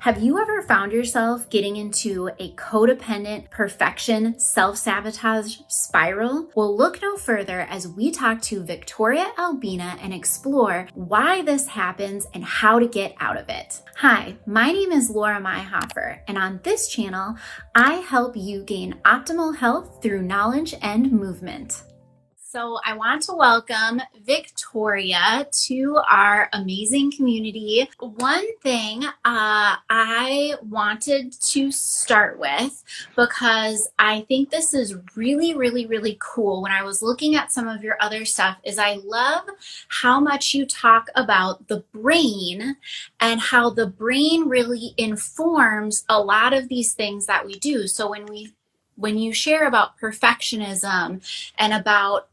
Have you ever found yourself getting into a codependent perfection self-sabotage spiral? Well, look no further as we talk to Victoria Albina and explore why this happens and how to get out of it. Hi, my name is Meihofer, and on this channel, I help you gain optimal health through knowledge and movement. So I want to welcome Victoria to our amazing community. One thing I wanted to start with, because I think this is really cool. When I was looking at some of your other stuff, is I love how much you talk about the brain and how the brain really informs a lot of these things that we do. So when you share about perfectionism and about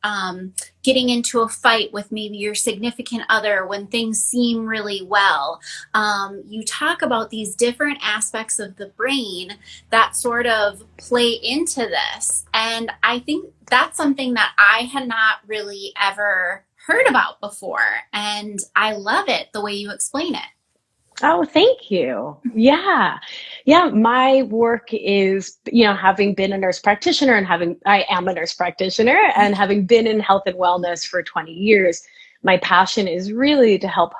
getting into a fight with maybe your significant other when things seem really well, you talk about these different aspects of the brain that sort of play into this. And I think that's something that I had not really ever heard about before. And I love it, the way you explain it. Oh, thank you. Yeah. My work is, having been a nurse practitioner I am a nurse practitioner and having been in health and wellness for 20 years, my passion is really to help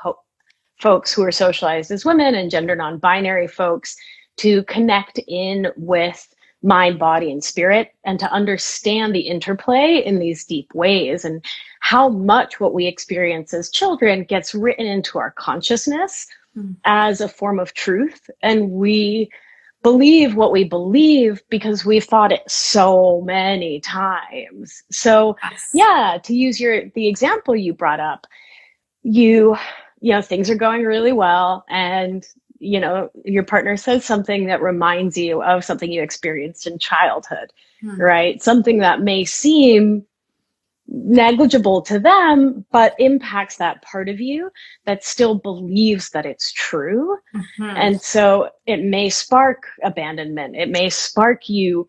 folks who are socialized as women and gender non-binary folks to connect in with mind, body, and spirit, and to understand the interplay in these deep ways and how much what we experience as children gets written into our consciousness as a form of truth. And we believe what we believe because we've thought it so many times. So yes. To use the example you brought up, things are going really well, and your partner says something that reminds you of something you experienced in childhood, right? Something that may seem negligible to them, but impacts that part of you that still believes that it's true. And so it may spark abandonment. It may spark you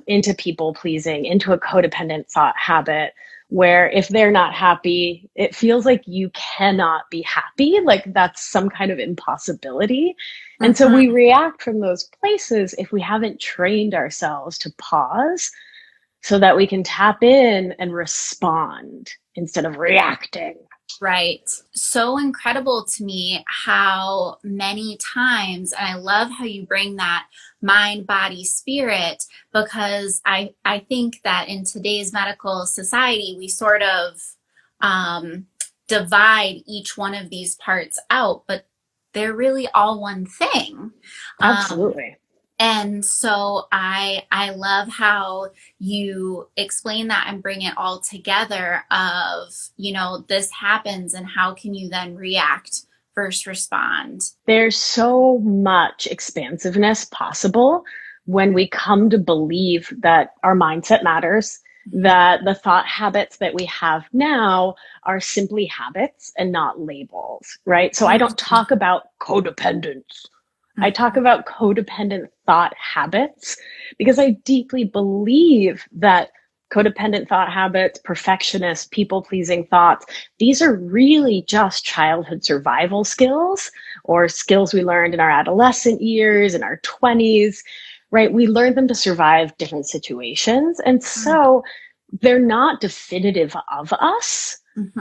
into people pleasing, into a codependent thought habit, where if they're not happy, it feels like you cannot be happy, like that's some kind of impossibility. And so we react from those places if we haven't trained ourselves to pause so that we can tap in and respond instead of reacting. Right. So incredible to me how many times, and I love how you bring that mind, body, spirit, because I think that in today's medical society, we sort of divide each one of these parts out, but they're really all one thing. Absolutely. And so I love how you explain that and bring it all together of, this happens and how can you then react versus respond? There's so much expansiveness possible when we come to believe that our mindset matters, that the thought habits that we have now are simply habits and not labels, right? So I don't talk about codependence. I talk about codependent thought habits because I deeply believe that codependent thought habits, perfectionist, people-pleasing thoughts, these are really just childhood survival skills or skills we learned in our adolescent years, in our 20s, right? We learned them to survive different situations. And so they're not definitive of us.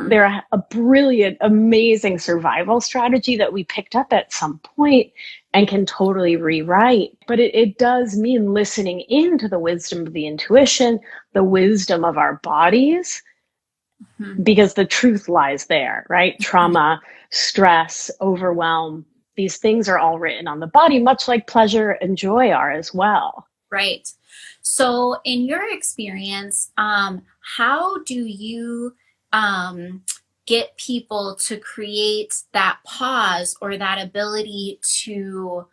They're a brilliant, amazing survival strategy that we picked up at some point and can totally rewrite. But it does mean listening into the wisdom of the intuition, the wisdom of our bodies, because the truth lies there, right? Trauma, stress, overwhelm, these things are all written on the body, much like pleasure and joy are as well. Right. So in your experience, how do you get people to create that pause or that ability to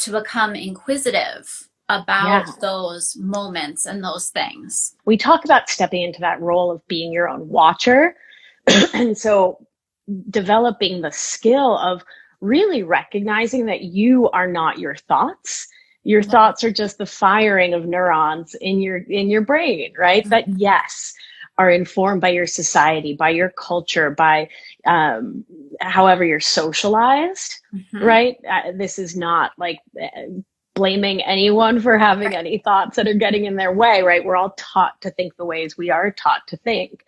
become inquisitive about those moments and those things? We talk about stepping into that role of being your own watcher. And so developing the skill of really recognizing that you are not your thoughts. Your thoughts are just the firing of neurons in your brain, right? That yes, are informed by your society, by your culture, by however you're socialized, right? This is not like blaming anyone for having any thoughts that are getting in their way, right? We're all taught to think the ways we are taught to think.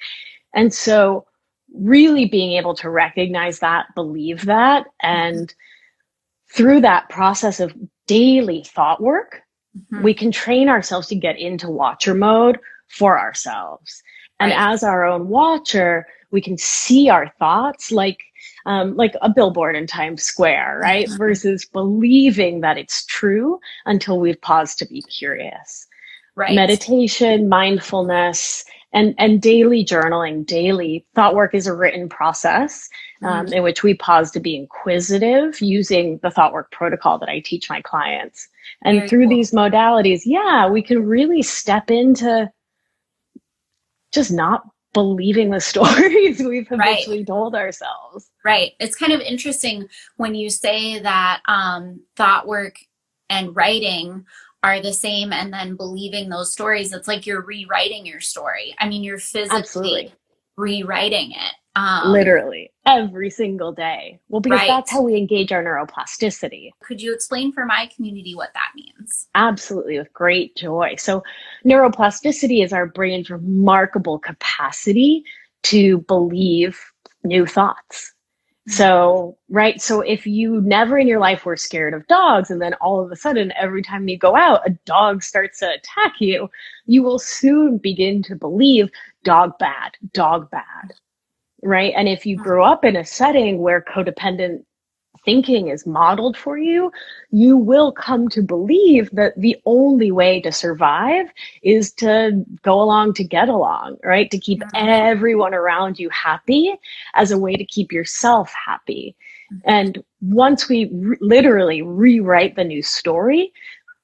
And so really being able to recognize that, believe that, and through that process of daily thought work, we can train ourselves to get into watcher mode for ourselves. And as our own watcher, we can see our thoughts like a billboard in Times Square, right? Versus believing that it's true until we've paused to be curious. Right. Meditation, mindfulness, and daily journaling, daily thought work is a written process in which we pause to be inquisitive using the thought work protocol that I teach my clients. And very through cool. These modalities, we can really step into just not believing the stories we've habitually told ourselves. Right. It's kind of interesting when you say that thought work and writing are the same, and then believing those stories. It's like you're rewriting your story. I mean, you're physically rewriting it. Literally every single day. Well, because that's how we engage our neuroplasticity. Could you explain for my community what that means? Absolutely, with great joy. So neuroplasticity is our brain's remarkable capacity to believe new thoughts. So, so if you never in your life were scared of dogs, and then all of a sudden, every time you go out, a dog starts to attack you, you will soon begin to believe dog bad, right? And if you grew up in a setting where codependent thinking is modeled for you, you will come to believe that the only way to survive is to go along to get along, right? To keep everyone around you happy as a way to keep yourself happy. And once we literally rewrite the new story,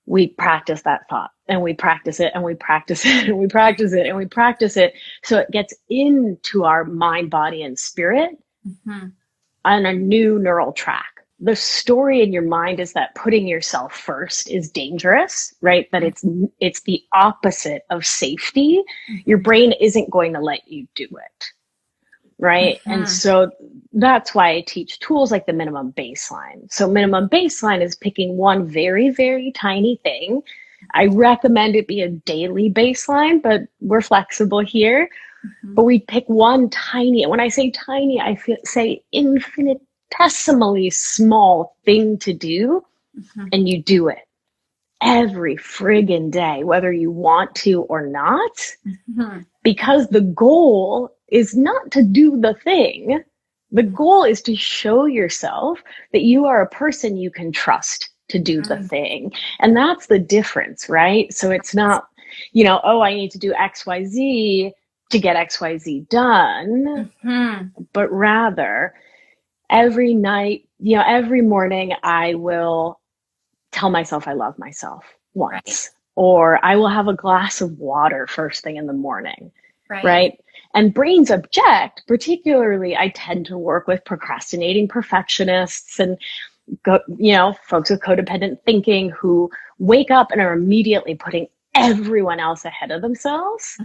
we practice that thought, and we practice it, and we practice it, and we practice it, and we practice it. So it gets into our mind, body, and spirit on a new neural track. The story in your mind is that putting yourself first is dangerous, right? That it's the opposite of safety. Your brain isn't going to let you do it, right? And so that's why I teach tools like the minimum baseline. So minimum baseline is picking one very, very tiny thing. I recommend it be a daily baseline, but we're flexible here. But we pick one tiny, and when I say tiny, I say infinitesimally small thing to do, and you do it every friggin' day, whether you want to or not, because the goal is not to do the thing. The goal is to show yourself that you are a person you can trust to do the thing. And that's the difference, right? So it's not, I need to do XYZ to get XYZ done, but rather every night, every morning I will tell myself I love myself once, or I will have a glass of water first thing in the morning, right? And brains object, particularly I tend to work with procrastinating perfectionists and folks with codependent thinking who wake up and are immediately putting everyone else ahead of themselves.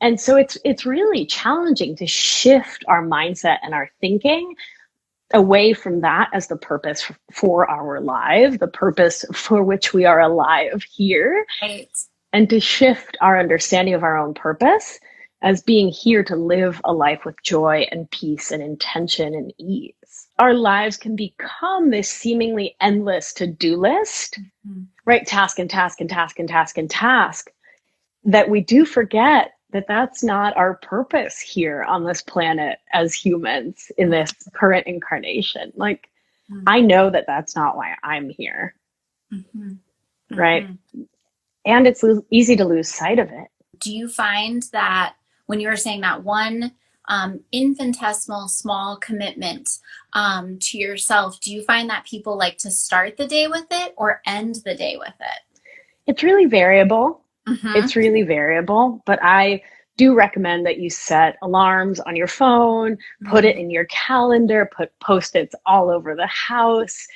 And so it's really challenging to shift our mindset and our thinking away from that as the purpose for our life, the purpose for which we are alive here, and to shift our understanding of our own purpose as being here to live a life with joy and peace and intention and ease. Our lives can become this seemingly endless to-do list, right? Task and task and task and task and task, that we do forget that that's not our purpose here on this planet as humans in this current incarnation. Like, I know that that's not why I'm here, right? And it's easy to lose sight of it. Do you find that when you were saying that one infinitesimal small commitment to yourself, do you find that people like to start the day with it or end the day with it? It's really variable. It's really variable, but I do recommend that you set alarms on your phone, put it in your calendar, put Post-its all over the house,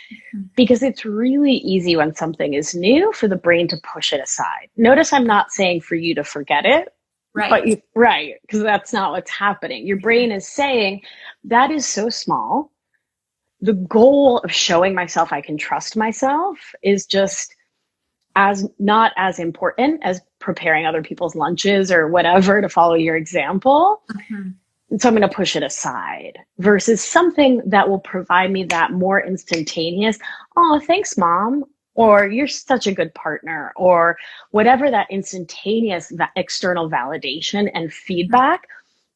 because it's really easy when something is new for the brain to push it aside. Notice I'm not saying for you to forget it. Right. Right, because that's not what's happening. Your brain is saying, that is so small. The goal of showing myself I can trust myself is just as not as important as preparing other people's lunches or whatever, to follow your example. Mm-hmm. And so I'm going to push it aside versus something that will provide me that more instantaneous, oh, thanks, mom, or you're such a good partner, or whatever, that instantaneous external validation and feedback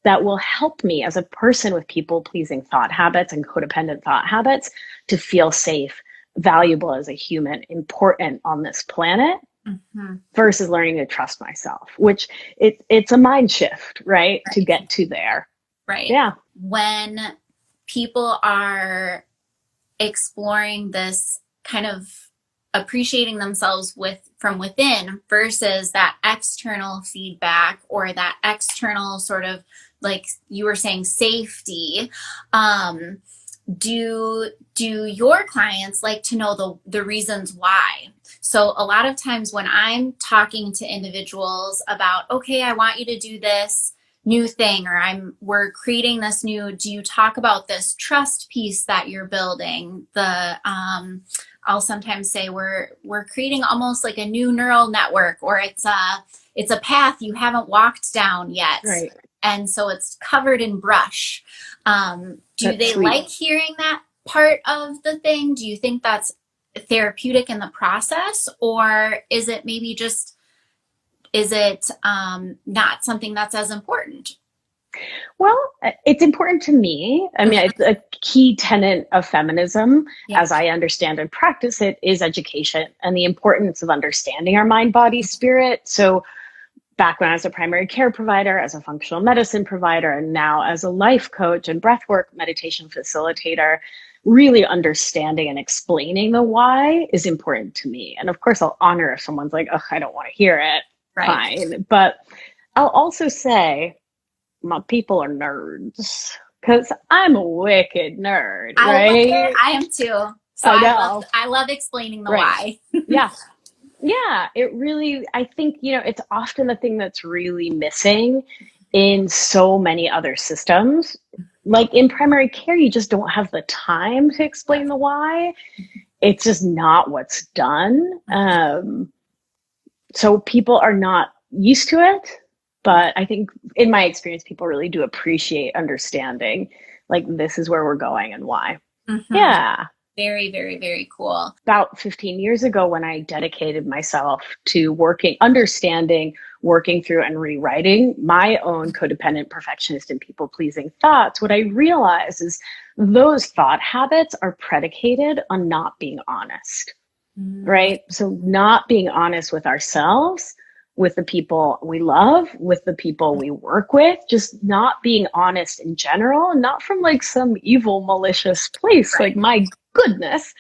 that will help me as a person with people pleasing thought habits and codependent thought habits to feel safe, valuable as a human, important on this planet. Mm-hmm. Versus learning to trust myself, which it's a mind shift, right? To get to there. Right. Yeah. When people are exploring this kind of appreciating themselves from within versus that external feedback or that external sort of, like you were saying, safety, do your clients like to know the reasons why? So a lot of times when I'm talking to individuals about, okay, I want you to do this new thing, or we're creating this new, do you talk about this trust piece that you're building? I'll sometimes say we're creating almost like a new neural network, or it's a path you haven't walked down yet. Right. And so it's covered in brush. Do That's they sweet. like hearing that part of the thing? Do you think that's therapeutic in the process, or is it maybe just, not something that's as important? Well, it's important to me. I mean, it's a key tenet of feminism, as I understand and practice it, is education and the importance of understanding our mind, body, spirit. So back when I was a primary care provider, as a functional medicine provider, and now as a life coach and breathwork meditation facilitator, really understanding and explaining the why is important to me. And of course, I'll honor if someone's like, oh, I don't want to hear it. Right. Fine. But I'll also say, my people are nerds, because I'm a wicked nerd, right? I am too. So I love explaining the why. Yeah. Yeah, it really, I think, it's often the thing that's really missing in so many other systems. Like in primary care, you just don't have the time to explain the why. It's just not what's done. So people are not used to it. But I think in my experience, people really do appreciate understanding, like, this is where we're going and why. Mm-hmm. Yeah. Very, very, very cool. About 15 years ago, when I dedicated myself to understanding, working through and rewriting my own codependent, perfectionist, and people-pleasing thoughts, what I realized is those thought habits are predicated on not being honest, right? So not being honest with ourselves, with the people we love, with the people we work with, just not being honest in general, not from like some evil, malicious place, like my goodness,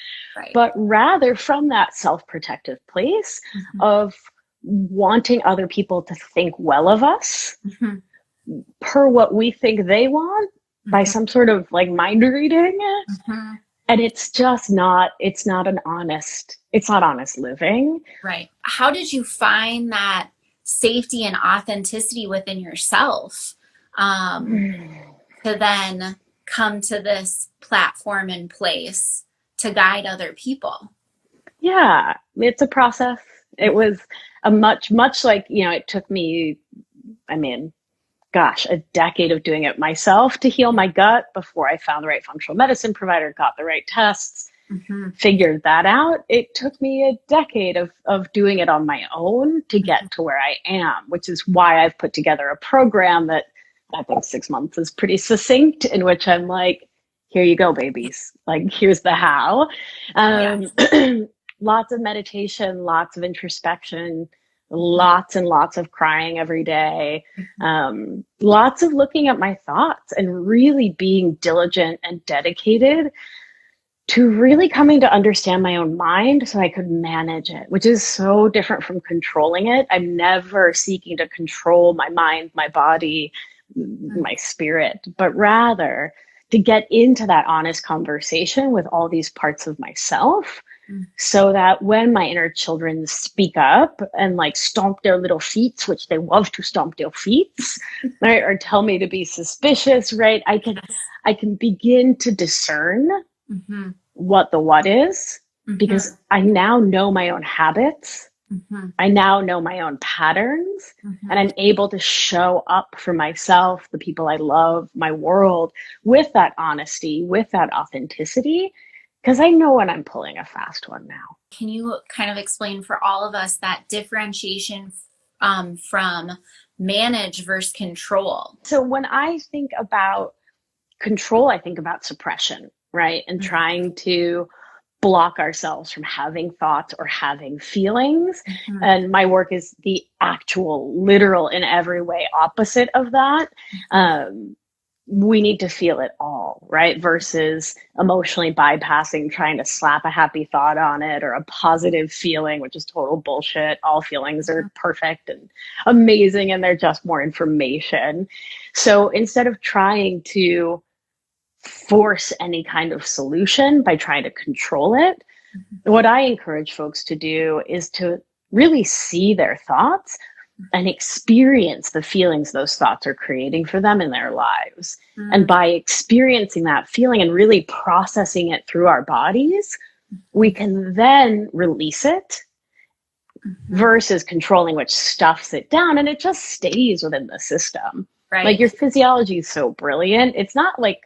but rather from that self-protective place of wanting other people to think well of us per what we think they want by some sort of like mind reading. And it's not honest living. Right. How did you find that safety and authenticity within yourself to then come to this platform in place to guide other people? Yeah, it's a process. It was a much like, it took me, a decade of doing it myself to heal my gut before I found the right functional medicine provider, got the right tests, figured that out. It took me a decade of doing it on my own to get to where I am, which is why I've put together a program that I think 6 months is pretty succinct, in which I'm like, here you go, babies. Like, here's the how. Lots of meditation, lots of introspection, lots and lots of crying every day, lots of looking at my thoughts and really being diligent and dedicated to really coming to understand my own mind so I could manage it, which is so different from controlling it. I'm never seeking to control my mind, my body, my spirit, but rather to get into that honest conversation with all these parts of myself so that when my inner children speak up and like stomp their little feet, which they love to stomp their feet, right, or tell me to be suspicious, right, I can begin to discern what the what is, because I now know my own habits. I now know my own patterns, and I'm able to show up for myself, the people I love, my world, with that honesty, with that authenticity, because I know when I'm pulling a fast one now. Can you kind of explain for all of us that differentiation from manage versus control? So when I think about control, I think about suppression, right? And trying to block ourselves from having thoughts or having feelings. And my work is the actual, literal, in every way opposite of that. We need to feel it all, right? Versus emotionally bypassing, trying to slap a happy thought on it or a positive feeling, which is total bullshit. All feelings are perfect and amazing, and they're just more information. So instead of trying to force any kind of solution by trying to control it, what I encourage folks to do is to really see their thoughts and experience the feelings those thoughts are creating for them in their lives. And by experiencing that feeling and really processing it through our bodies, we can then release it versus controlling, which stuffs it down and it just stays within the system. Right. Like your physiology is so brilliant. It's not like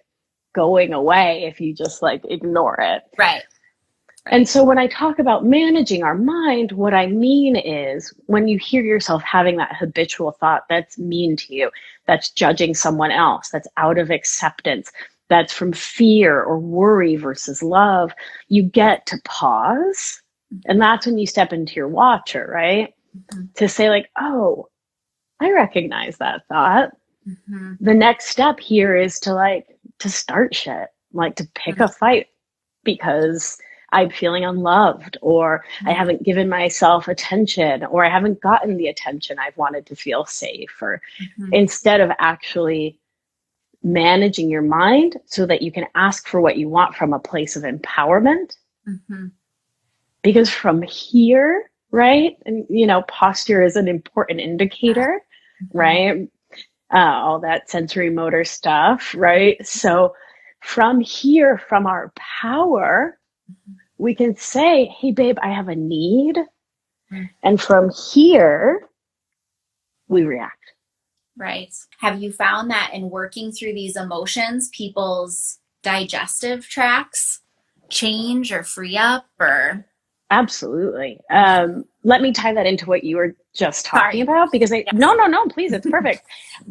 going away if you just like ignore it. Right. And so when I talk about managing our mind, what I mean is when you hear yourself having that habitual thought that's mean to you, that's judging someone else, that's out of acceptance, that's from fear or worry versus love, you get to pause. And that's when you step into your watcher, right? To say like, oh, I recognize that thought. The next step here is to start shit, like to pick a fight because I'm feeling unloved, or I haven't given myself attention, or I haven't gotten the attention I've wanted to feel safe, or instead of actually managing your mind so that you can ask for what you want from a place of empowerment. Because from here, right, and posture is an important indicator, right? All that sensory motor stuff, right? So from here, from our power, we can say, hey, babe, I have a need. And from here, we react. Right. Have you found that in working through these emotions, people's digestive tracts change or free up or? Absolutely. Let me tie that into what you were just talking about, because no, please, it's perfect.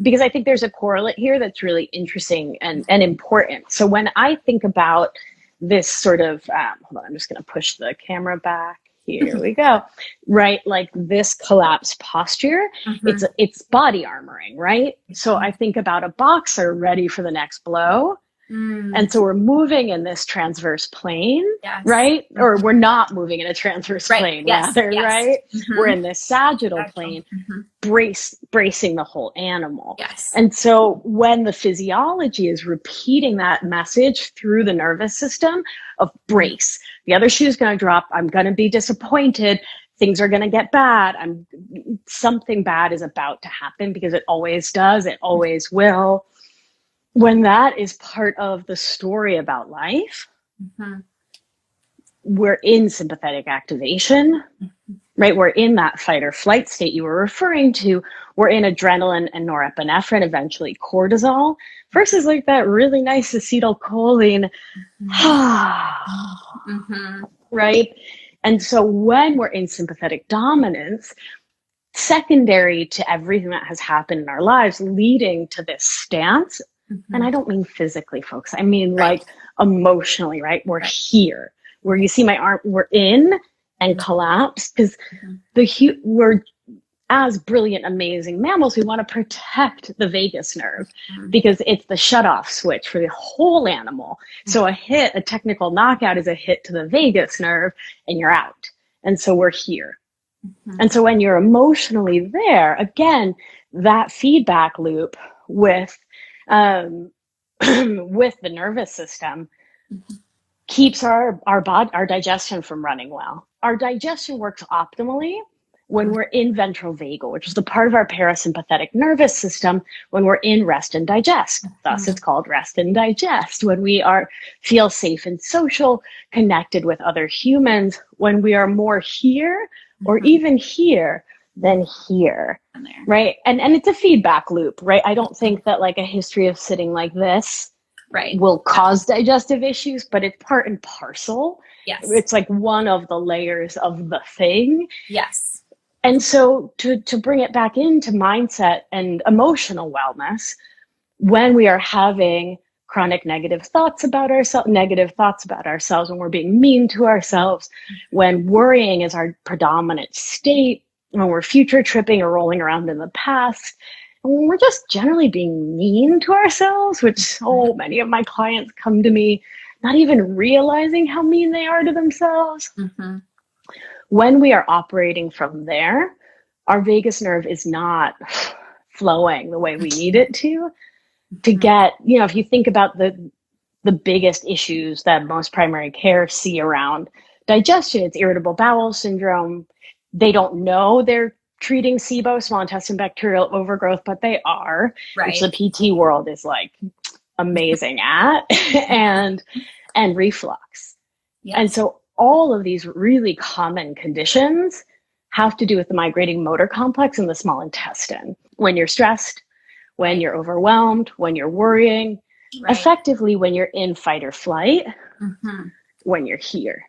Because I think there's a correlate here that's really interesting and important. So when I think about this sort of, hold on, I'm just going to push the camera back. Here we go. Right. Like this collapsed posture, it's body armoring, right? So I think about a boxer ready for the next blow. And so we're moving in this transverse plane, right? Or we're not moving in a transverse plane, rather, right? We're in this sagittal plane, bracing the whole animal. And so when the physiology is repeating that message through the nervous system of brace, the other shoe is going to drop, I'm going to be disappointed, things are going to get bad, something bad is about to happen, because it always does, it always will. When that is part of the story about life, we're in sympathetic activation, right? We're in that fight or flight state you were referring to. We're in adrenaline and norepinephrine, eventually cortisol, versus like that really nice acetylcholine, right? And so when we're in sympathetic dominance, secondary to everything that has happened in our lives leading to this stance, and I don't mean physically, folks. I mean like emotionally, right? We're here. Where you see my arm, we're in and collapse, because we're as brilliant, amazing mammals. We want to protect the vagus nerve because it's the shutoff switch for the whole animal. So a technical knockout is a hit to the vagus nerve and you're out. And so we're here. And so when you're emotionally there, again, that feedback loop with the nervous system keeps our digestion from running well. Our digestion works optimally when we're in ventral vagal, which is the part of our parasympathetic nervous system when we're in rest and digest. Thus, it's called rest and digest. When we feel safe and social, connected with other humans, when we are more here or even here than here, right? And it's a feedback loop, right? I don't think that like a history of sitting like this will cause digestive issues, but it's part and parcel. Yes. It's like one of the layers of the thing. Yes. And so to bring it back into mindset and emotional wellness, when we are having chronic negative thoughts about ourselves, when we're being mean to ourselves, when worrying is our predominant state, when we're future tripping or rolling around in the past, and when we're just generally being mean to ourselves, which so many of my clients come to me not even realizing how mean they are to themselves. When we are operating from there, our vagus nerve is not flowing the way we need it to get, if you think about the biggest issues that most primary care see around digestion, it's irritable bowel syndrome. They don't know they're treating SIBO, small intestine bacterial overgrowth, but they are, which the PT world is like amazing at, and reflux. Yes. And so all of these really common conditions have to do with the migrating motor complex in the small intestine. When you're stressed, when you're overwhelmed, when you're worrying, effectively when you're in fight or flight, when you're here.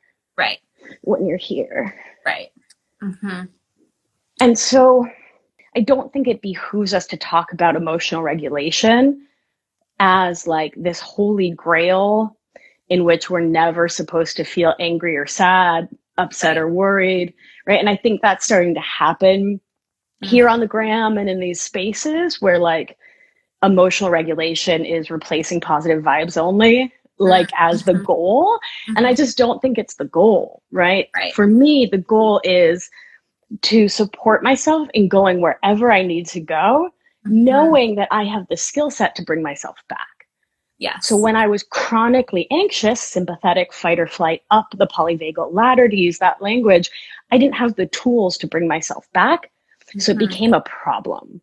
When you're here. And so I don't think it behooves us to talk about emotional regulation as like this holy grail in which we're never supposed to feel angry or sad, upset or worried, right? And I think that's starting to happen here on the gram and in these spaces where like emotional regulation is replacing positive vibes only, like as the goal. And I just don't think it's the goal, right? For me, the goal is to support myself in going wherever I need to go, knowing that I have the skill set to bring myself back. Yes. So when I was chronically anxious, sympathetic, fight or flight, up the polyvagal ladder, to use that language, I didn't have the tools to bring myself back. So it became a problem.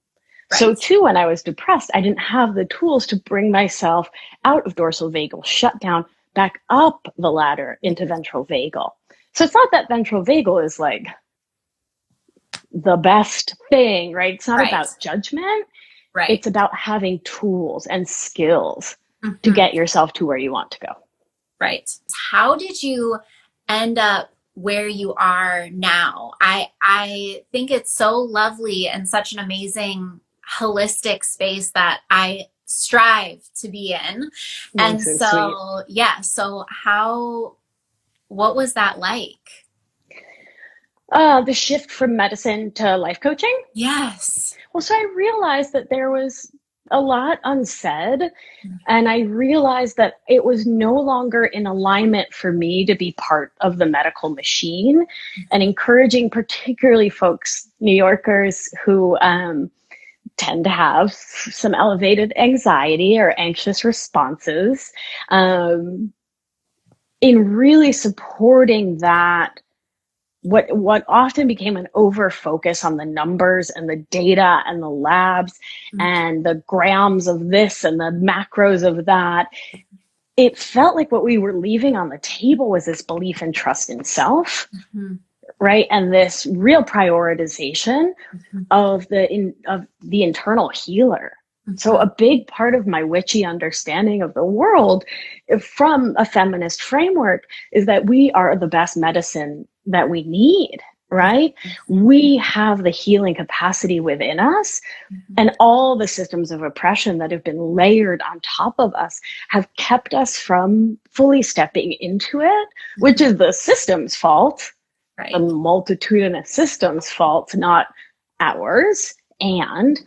So too, when I was depressed, I didn't have the tools to bring myself out of dorsal vagal shutdown, back up the ladder into ventral vagal. So it's not that ventral vagal is like the best thing, right? It's not about judgment. It's about having tools and skills to get yourself to where you want to go. How did you end up where you are now? I think it's so lovely and such an amazing holistic space that I strive to be in. And so, what was that like? The shift from medicine to life coaching? Yes. Well, so I realized that there was a lot unsaid, and I realized that it was no longer in alignment for me to be part of the medical machine, and encouraging particularly folks, New Yorkers, who tend to have some elevated anxiety or anxious responses, in really supporting that what often became an over focus on the numbers and the data and the labs and the grams of this and the macros of that. It felt like what we were leaving on the table was this belief and trust in self, right? And this real prioritization of the internal healer. So a big part of my witchy understanding of the world from a feminist framework is that we are the best medicine that we need, right? We have the healing capacity within us, and all the systems of oppression that have been layered on top of us have kept us from fully stepping into it, which is the system's fault, the multitudinous system's fault, not ours. And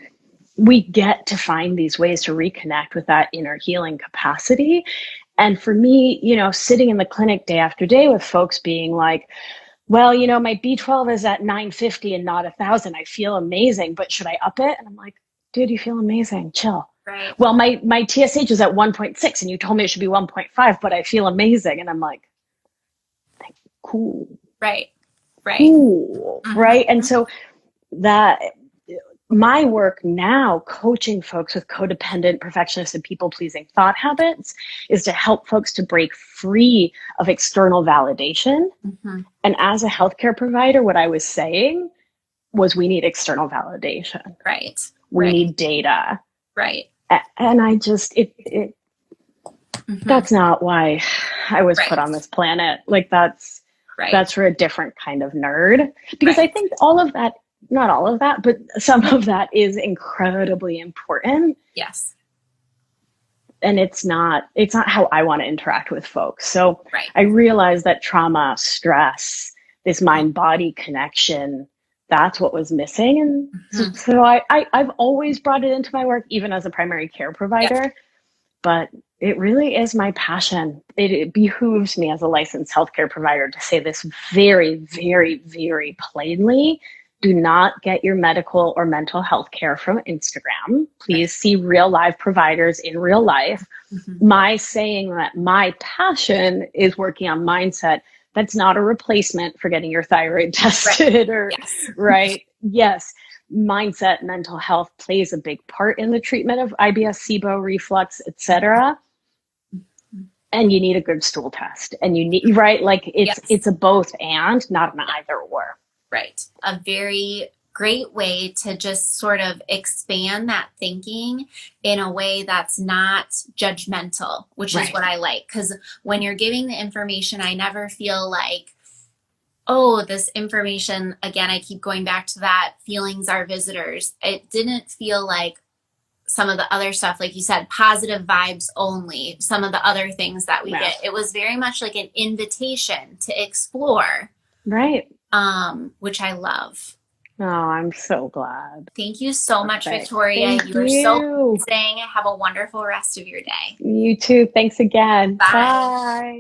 we get to find these ways to reconnect with that inner healing capacity. And for me, sitting in the clinic day after day with folks being like, well, my B12 is at 950 and not 1,000. I feel amazing, but should I up it? And I'm like, dude, you feel amazing. Chill. Right. Well, my TSH is at 1.6 and you told me it should be 1.5, but I feel amazing. And I'm like, cool. Right. Right. Cool. Mm-hmm. Right. And so that my work now, coaching folks with codependent, perfectionist, and people-pleasing thought habits, is to help folks to break free of external validation. Mm-hmm. And as a healthcare provider, what I was saying was we need external validation. Right. We need data. Right. And I just, Mm-hmm. that's not why I was put on this planet. Like that's for a different kind of nerd. Because I think all of that, not all of that, but some of that is incredibly important. Yes. And it's not how I want to interact with folks. So I realized that trauma, stress, this mind-body connection, that's what was missing. And so I've always brought it into my work, even as a primary care provider. But it really is my passion. It behooves me as a licensed healthcare provider to say this very, very, very plainly. Do not get your medical or mental health care from Instagram. Please see real live providers in real life. Mm-hmm. My saying that my passion is working on mindset, that's not a replacement for getting your thyroid tested Yes, mindset, mental health plays a big part in the treatment of IBS, SIBO, reflux, etc. And you need a good stool test, and you need it's a both and, not an either or. Right. A very great way to just sort of expand that thinking in a way that's not judgmental, which is what I like. Because when you're giving the information, I never feel like, oh, this information, again, I keep going back to that, feelings are visitors. It didn't feel like some of the other stuff, like you said, positive vibes only, some of the other things that we get. It was very much like an invitation to explore. Right. Which I love. Oh, I'm so glad. Thank you so much, Victoria. Thank you were so amazing. Have a wonderful rest of your day. You too. Thanks again. Bye. Bye.